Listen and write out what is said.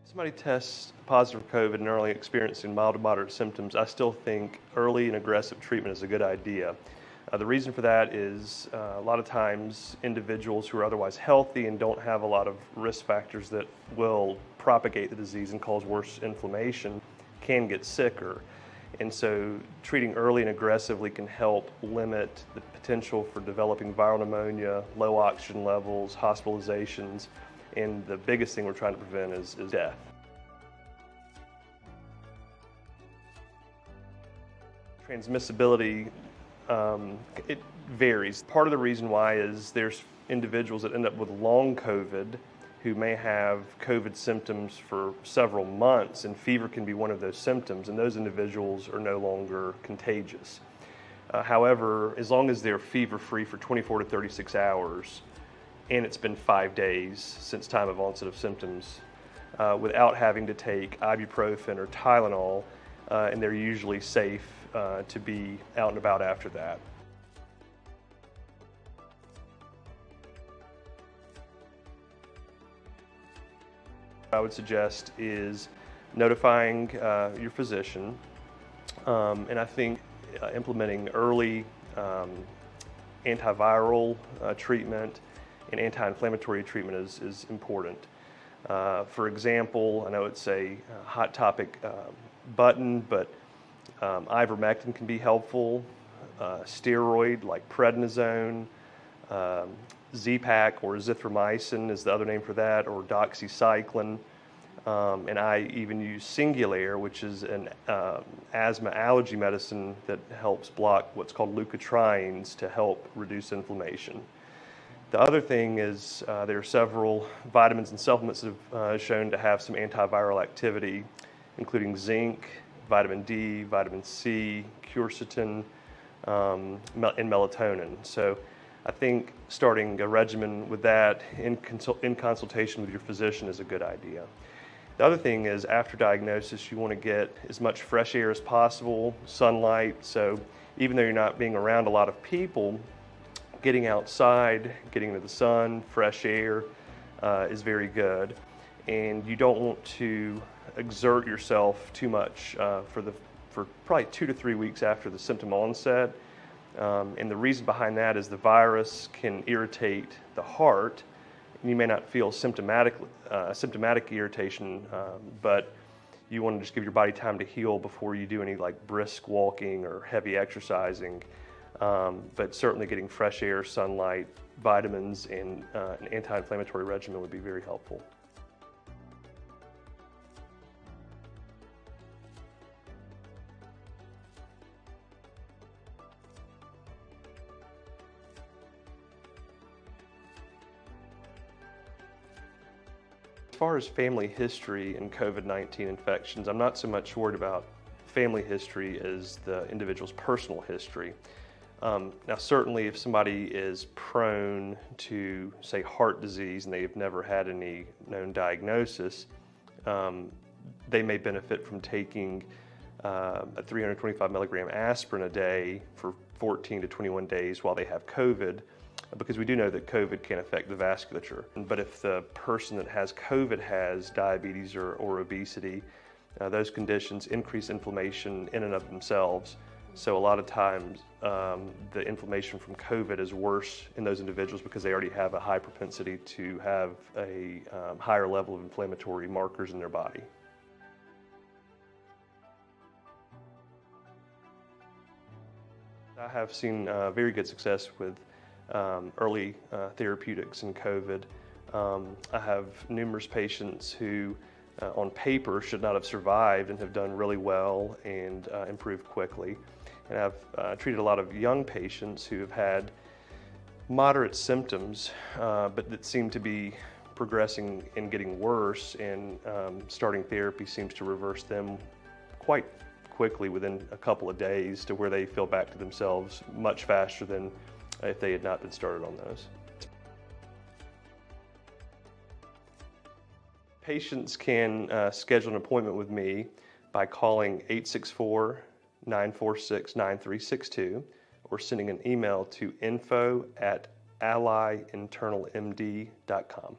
Somebody tests positive for COVID and early experiencing mild to moderate symptoms, I still think early and aggressive treatment is a good idea. The reason for that is a lot of times individuals who are otherwise healthy and don't have a lot of risk factors that will propagate the disease and cause worse inflammation can get sicker. And so treating early and aggressively can help limit the potential for developing viral pneumonia, low oxygen levels, hospitalizations, and the biggest thing we're trying to prevent is death. Transmissibility, it varies. Part of the reason why is there's individuals that end up with long COVID who may have COVID symptoms for several months, and fever can be one of those symptoms, and those individuals are no longer contagious. However, as long as they're fever-free for 24 to 36 hours, and it's been 5 days since time of onset of symptoms, without having to take ibuprofen or Tylenol, and they're usually safe to be out and about after that. I would suggest is notifying your physician, and I think implementing early antiviral treatment and anti-inflammatory treatment is important. For example, I know it's a hot topic button, but ivermectin can be helpful. Steroid like prednisone, Z-Pak or azithromycin is the other name for that, or doxycycline. And I even use Singulair, which is an asthma allergy medicine that helps block what's called leukotrienes to help reduce inflammation. The other thing is there are several vitamins and supplements that have shown to have some antiviral activity, including zinc, vitamin D, vitamin C, quercetin, and melatonin. So I think starting a regimen with that in consultation with your physician is a good idea. The other thing is after diagnosis, you want to get as much fresh air as possible, sunlight. So even though you're not being around a lot of people, getting outside, getting into the sun, fresh air is very good. And you don't want to exert yourself too much for probably 2 to 3 weeks after the symptom onset. And the reason behind that is the virus can irritate the heart. And you may not feel symptomatic irritation, but you want to just give your body time to heal before you do any like brisk walking or heavy exercising. But certainly getting fresh air, sunlight, vitamins, and an anti-inflammatory regimen would be very helpful. As far as family history and COVID-19 infections, I'm not so much worried about family history as the individual's personal history. Now certainly if somebody is prone to, say, heart disease and they've never had any known diagnosis, they may benefit from taking a 325 milligram aspirin a day for 14 to 21 days while they have COVID, because we do know that COVID can affect the vasculature. But if the person that has COVID has diabetes or obesity, those conditions increase inflammation in and of themselves. So a lot of times the inflammation from COVID is worse in those individuals because they already have a high propensity to have a higher level of inflammatory markers in their body. I have seen very good success with early therapeutics in COVID. I have numerous patients who on paper should not have survived and have done really well and improved quickly. And I've treated a lot of young patients who have had moderate symptoms but that seem to be progressing and getting worse, and starting therapy seems to reverse them quite quickly within a couple of days to where they feel back to themselves much faster than if they had not been started on those. Patients can schedule an appointment with me by calling 864-946-9362 or sending an email to info@allyinternalmd.com.